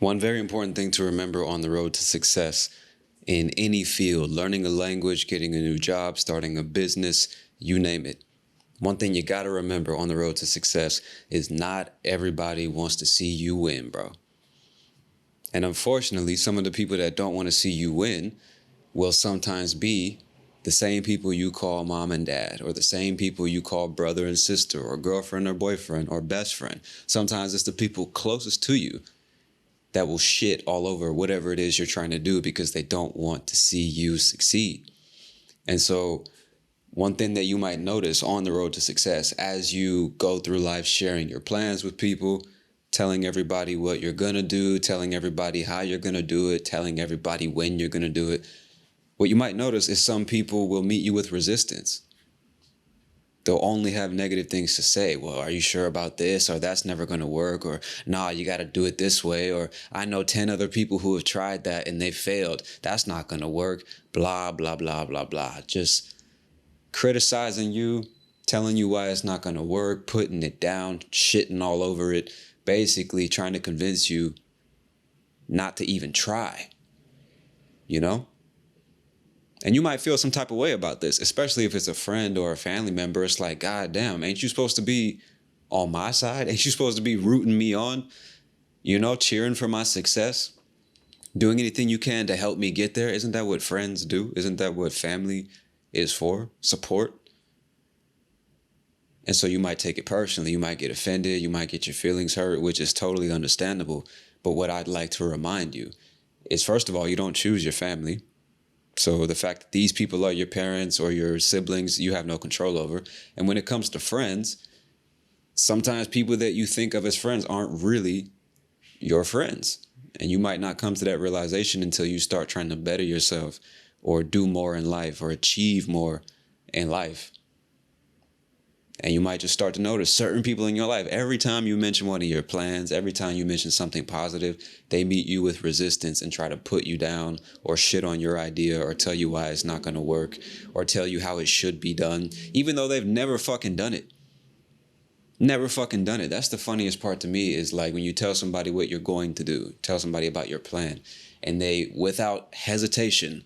One very important thing to remember on the road to success in any field, learning a language, getting a new job, starting a business, you name it. One thing you got to remember on the road to success is not everybody wants to see you win, bro. And unfortunately, some of the people that don't want to see you win will sometimes be the same people you call mom and dad, or the same people you call brother and sister, or girlfriend or boyfriend, or best friend. Sometimes it's the people closest to you that will shit all over whatever it is you're trying to do because they don't want to see you succeed. And so one thing that you might notice on the road to success as you go through life sharing your plans with people, telling everybody what you're going to do, telling everybody how you're going to do it, telling everybody when you're going to do it, what you might notice is some people will meet you with resistance. They'll only have negative things to say. Well, are you sure about this? Or that's never going to work. Or nah, you got to do it this way. Or I know 10 other people who have tried that and they failed. That's not going to work. Blah, blah, blah, blah, blah. Just criticizing you, telling you why it's not going to work, putting it down, shitting all over it, basically trying to convince you not to even try, you know? And you might feel some type of way about this, especially if it's a friend or a family member. It's like, God damn, ain't you supposed to be on my side? Ain't you supposed to be rooting me on, you know, cheering for my success, doing anything you can to help me get there? Isn't that what friends do? Isn't that what family is for? Support. And so you might take it personally. You might get offended. You might get your feelings hurt, which is totally understandable. But what I'd like to remind you is, first of all, you don't choose your family. So the fact that these people are your parents or your siblings, you have no control over. And when it comes to friends, sometimes people that you think of as friends aren't really your friends. And you might not come to that realization until you start trying to better yourself or do more in life or achieve more in life. And you might just start to notice certain people in your life. Every time you mention one of your plans, every time you mention something positive, they meet you with resistance and try to put you down or shit on your idea or tell you why it's not going to work or tell you how it should be done, even though they've never fucking done it. Never fucking done it. That's the funniest part to me, is like when you tell somebody what you're going to do, tell somebody about your plan, and they, without hesitation,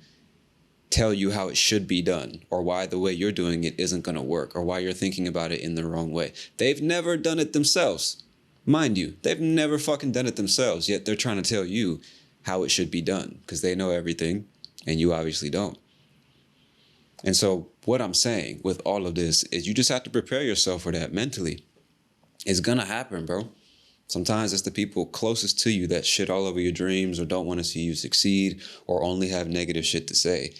tell you how it should be done or why the way you're doing it isn't going to work or why you're thinking about it in the wrong way. They've never done it themselves. Mind you, they've never fucking done it themselves, yet they're trying to tell you how it should be done because they know everything and you obviously don't. And so what I'm saying with all of this is you just have to prepare yourself for that mentally. It's going to happen, bro. Sometimes it's the people closest to you that shit all over your dreams or don't want to see you succeed or only have negative shit to say.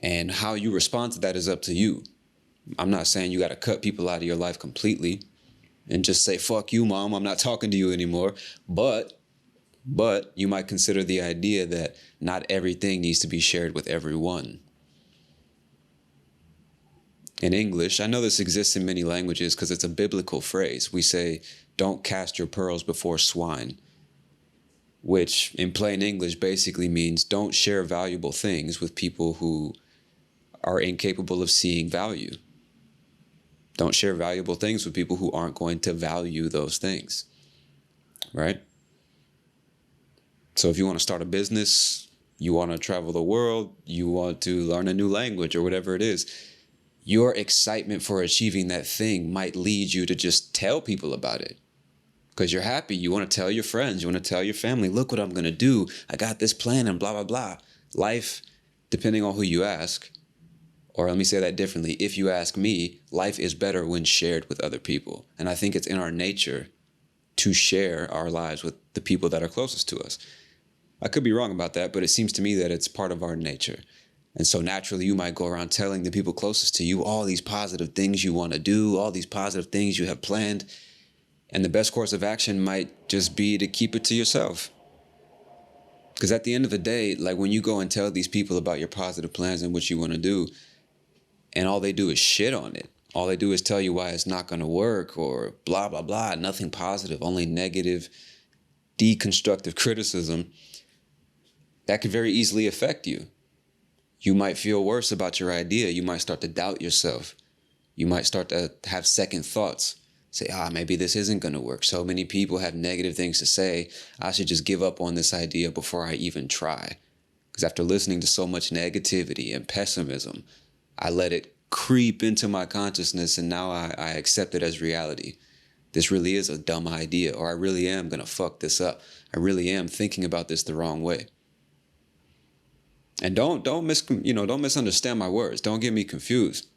And how you respond to that is up to you. I'm not saying you got to cut people out of your life completely and just say, fuck you, mom, I'm not talking to you anymore. But you might consider the idea that not everything needs to be shared with everyone. In English, I know this exists in many languages because it's a biblical phrase. We say, don't cast your pearls before swine, which in plain English basically means don't share valuable things with people who are incapable of seeing value. Don't share valuable things with people who aren't going to value those things, right? So if you want to start a business, you want to travel the world, you want to learn a new language or whatever it is, your excitement for achieving that thing might lead you to just tell people about it. Because you're happy, you want to tell your friends, you want to tell your family, look what I'm going to do. I got this plan and blah, blah, blah. Life, depending on who you ask, or let me say that differently. If you ask me, life is better when shared with other people. And I think it's in our nature to share our lives with the people that are closest to us. I could be wrong about that, but it seems to me that it's part of our nature. And so naturally, you might go around telling the people closest to you all these positive things you want to do, all these positive things you have planned. And the best course of action might just be to keep it to yourself. Because at the end of the day, like when you go and tell these people about your positive plans and what you want to do, and all they do is shit on it. All they do is tell you why it's not going to work or blah, blah, blah. Nothing positive, only negative, deconstructive criticism. That could very easily affect you. You might feel worse about your idea. You might start to doubt yourself. You might start to have second thoughts. say, maybe this isn't going to work. So many people have negative things to say. I should just give up on this idea before I even try. Because after listening to so much negativity and pessimism, I let it creep into my consciousness, and now I accept it as reality. This really is a dumb idea, or I really am going to fuck this up. I really am thinking about this the wrong way. And don't misunderstand my words. Don't get me confused.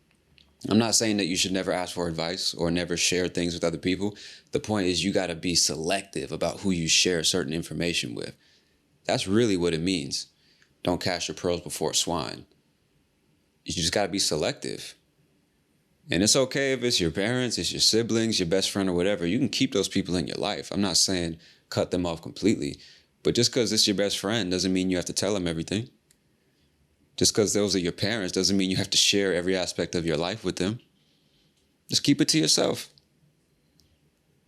I'm not saying that you should never ask for advice or never share things with other people. The point is you got to be selective about who you share certain information with. That's really what it means. Don't cast your pearls before swine. You just got to be selective. And it's okay if it's your parents, it's your siblings, your best friend or whatever. You can keep those people in your life. I'm not saying cut them off completely. But just because it's your best friend doesn't mean you have to tell them everything. Just because those are your parents doesn't mean you have to share every aspect of your life with them. Just keep it to yourself.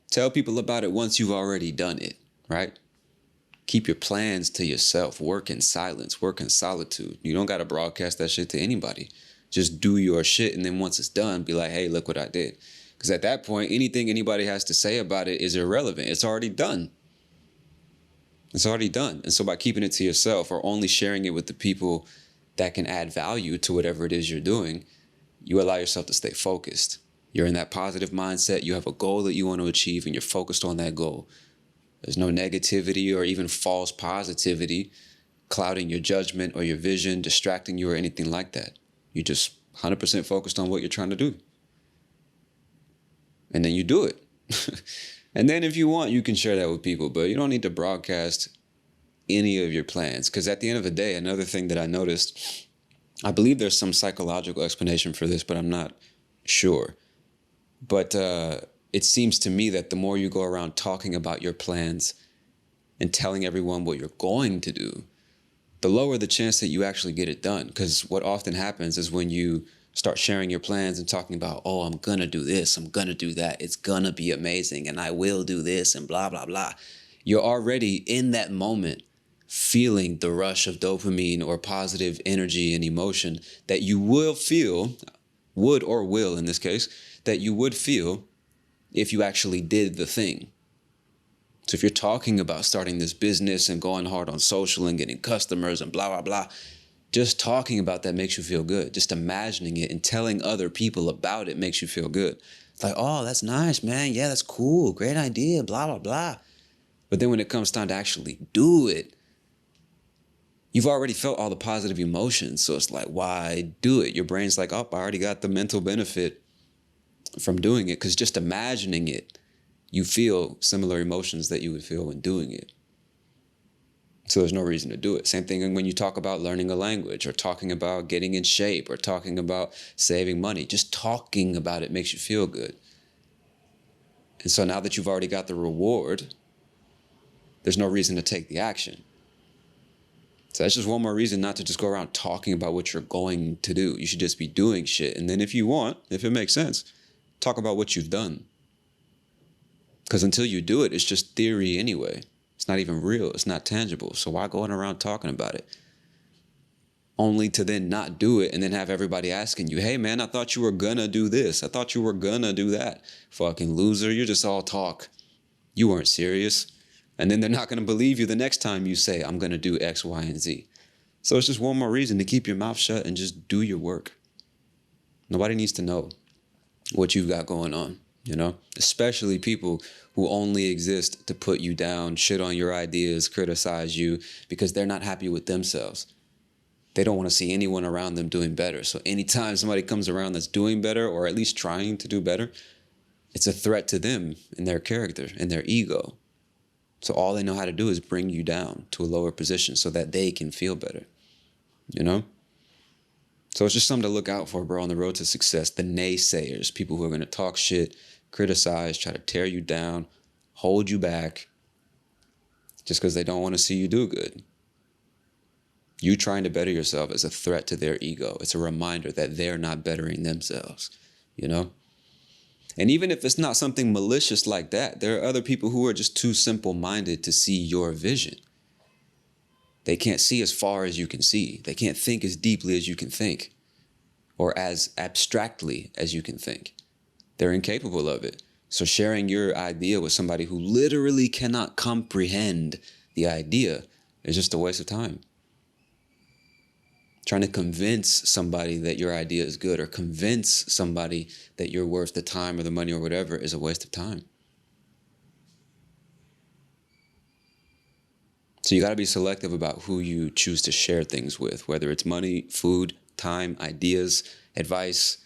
Tell people about it once you've already done it, right? Keep your plans to yourself. Work in silence. Work in solitude. You don't got to broadcast that shit to anybody. Just do your shit, and then once it's done, be like, hey, look what I did. Because at that point, anything anybody has to say about it is irrelevant. It's already done. It's already done. And so by keeping it to yourself or only sharing it with the people that can add value to whatever it is you're doing, you allow yourself to stay focused. You're in that positive mindset. You have a goal that you want to achieve, and you're focused on that goal. There's no negativity or even false positivity clouding your judgment or your vision, distracting you or anything like that. You're just 100% focused on what you're trying to do. And then you do it. And then if you want, you can share that with people, but you don't need to broadcast any of your plans. Because at the end of the day, another thing that I noticed, I believe there's some psychological explanation for this, but I'm not sure. But it seems to me that the more you go around talking about your plans and telling everyone what you're going to do, the lower the chance that you actually get it done. Because what often happens is when you start sharing your plans and talking about, oh, I'm going to do this, I'm going to do that, it's going to be amazing, and I will do this, and blah, blah, blah. You're already in that moment feeling the rush of dopamine or positive energy and emotion that you will feel, would or will in this case, that you would feel if you actually did the thing. So if you're talking about starting this business and going hard on social and getting customers and blah, blah, blah, just talking about that makes you feel good. Just imagining it and telling other people about it makes you feel good. It's like, oh, that's nice, man. Yeah, that's cool. Great idea, blah, blah, blah. But then when it comes time to actually do it, you've already felt all the positive emotions. So it's like, why do it? Your brain's like, oh, I already got the mental benefit from doing it. Because just imagining it, you feel similar emotions that you would feel when doing it. So there's no reason to do it. Same thing when you talk about learning a language or talking about getting in shape or talking about saving money. Just talking about it makes you feel good. And so now that you've already got the reward, there's no reason to take the action. So that's just one more reason not to just go around talking about what you're going to do. You should just be doing shit. And then if you want, if it makes sense, talk about what you've done. Because until you do it, it's just theory anyway. It's not even real. It's not tangible. So why going around talking about it? Only to then not do it and then have everybody asking you, hey, man, I thought you were gonna do this. I thought you were gonna do that. Fucking loser. You're just all talk. You weren't serious. And then they're not gonna believe you the next time you say, I'm gonna do X, Y, and Z. So it's just one more reason to keep your mouth shut and just do your work. Nobody needs to know what you've got going on, you know? Especially people who only exist to put you down, shit on your ideas, criticize you because they're not happy with themselves. They don't want to see anyone around them doing better. So anytime somebody comes around that's doing better or at least trying to do better, it's a threat to them and their character and their ego. So all they know how to do is bring you down to a lower position so that they can feel better, you know? So it's just something to look out for, bro, on the road to success. The naysayers, people who are going to talk shit, criticize, try to tear you down, hold you back, just because they don't want to see you do good. You trying to better yourself is a threat to their ego. It's a reminder that they're not bettering themselves, you know? And even if it's not something malicious like that, there are other people who are just too simple-minded to see your vision. They can't see as far as you can see. They can't think as deeply as you can think or as abstractly as you can think. They're incapable of it. So sharing your idea with somebody who literally cannot comprehend the idea is just a waste of time. Trying to convince somebody that your idea is good or convince somebody that you're worth the time or the money or whatever is a waste of time. So you got to be selective about who you choose to share things with, whether it's money, food, time, ideas, advice,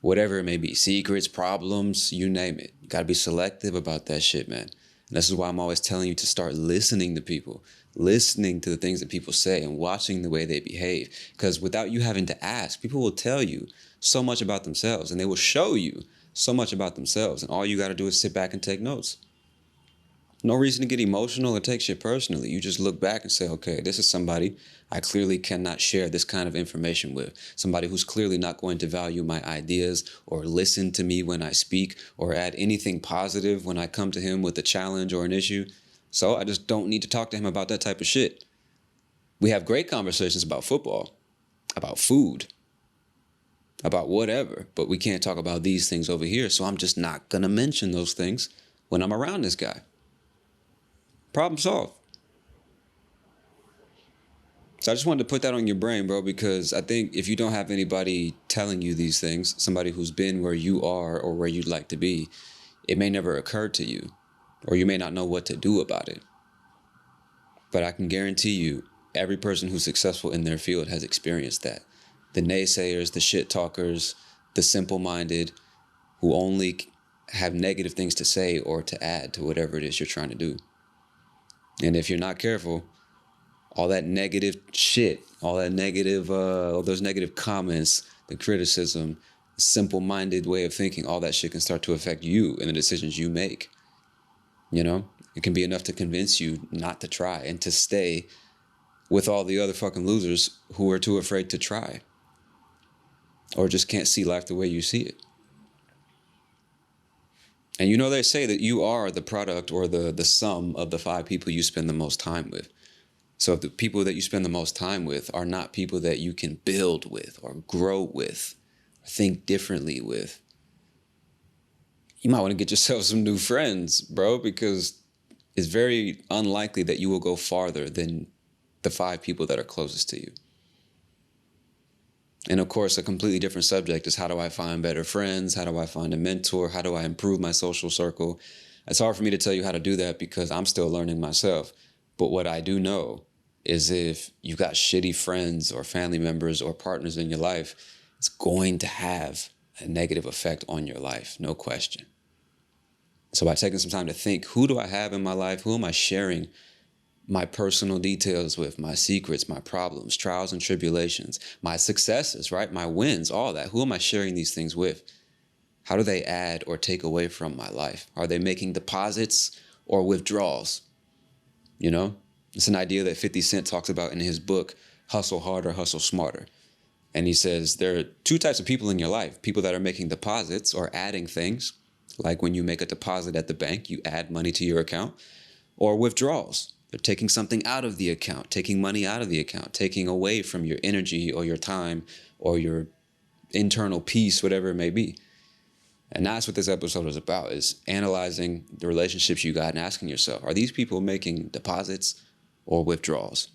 whatever it may be, secrets, problems, you name it. You got to be selective about that shit, man. And this is why I'm always telling you to start listening to people, listening to the things that people say and watching the way they behave. Because without you having to ask, people will tell you so much about themselves and they will show you so much about themselves. And all you got to do is sit back and take notes. No reason to get emotional or take shit personally. You just look back and say, okay, this is somebody I clearly cannot share this kind of information with. Somebody who's clearly not going to value my ideas or listen to me when I speak or add anything positive when I come to him with a challenge or an issue. So I just don't need to talk to him about that type of shit. We have great conversations about football, about food, about whatever, but we can't talk about these things over here. So I'm just not going to mention those things when I'm around this guy. Problem solved. So I just wanted to put that on your brain, bro, because I think if you don't have anybody telling you these things, somebody who's been where you are or where you'd like to be, it may never occur to you, or you may not know what to do about it. But I can guarantee you, every person who's successful in their field has experienced that. The naysayers, the shit talkers, the simple-minded, who only have negative things to say or to add to whatever it is you're trying to do. And if you're not careful, all that negative shit, all those negative comments, the criticism, the simple-minded way of thinking, all that shit can start to affect you and the decisions you make. You know, it can be enough to convince you not to try and to stay with all the other fucking losers who are too afraid to try or just can't see life the way you see it. And you know, they say that you are the product or the sum of the 5 people you spend the most time with. So if the people that you spend the most time with are not people that you can build with or grow with, or think differently with, you might want to get yourself some new friends, bro, because it's very unlikely that you will go farther than the 5 people that are closest to you. And of course, a completely different subject is how do I find better friends? How do I find a mentor? How do I improve my social circle? It's hard for me to tell you how to do that because I'm still learning myself. But what I do know is if you've got shitty friends or family members or partners in your life, it's going to have a negative effect on your life, no question. So by taking some time to think, who do I have in my life? Who am I sharing my personal details with, my secrets, my problems, trials and tribulations, my successes, right? My wins, all that. Who am I sharing these things with? How do they add or take away from my life? Are they making deposits or withdrawals? You know, it's an idea that 50 Cent talks about in his book, Hustle Harder, Hustle Smarter. And he says there are 2 types of people in your life, people that are making deposits or adding things, like when you make a deposit at the bank, you add money to your account, or withdrawals. They're taking something out of the account, taking money out of the account, taking away from your energy or your time or your internal peace, whatever it may be. And that's what this episode is about, is analyzing the relationships you got and asking yourself, are these people making deposits or withdrawals?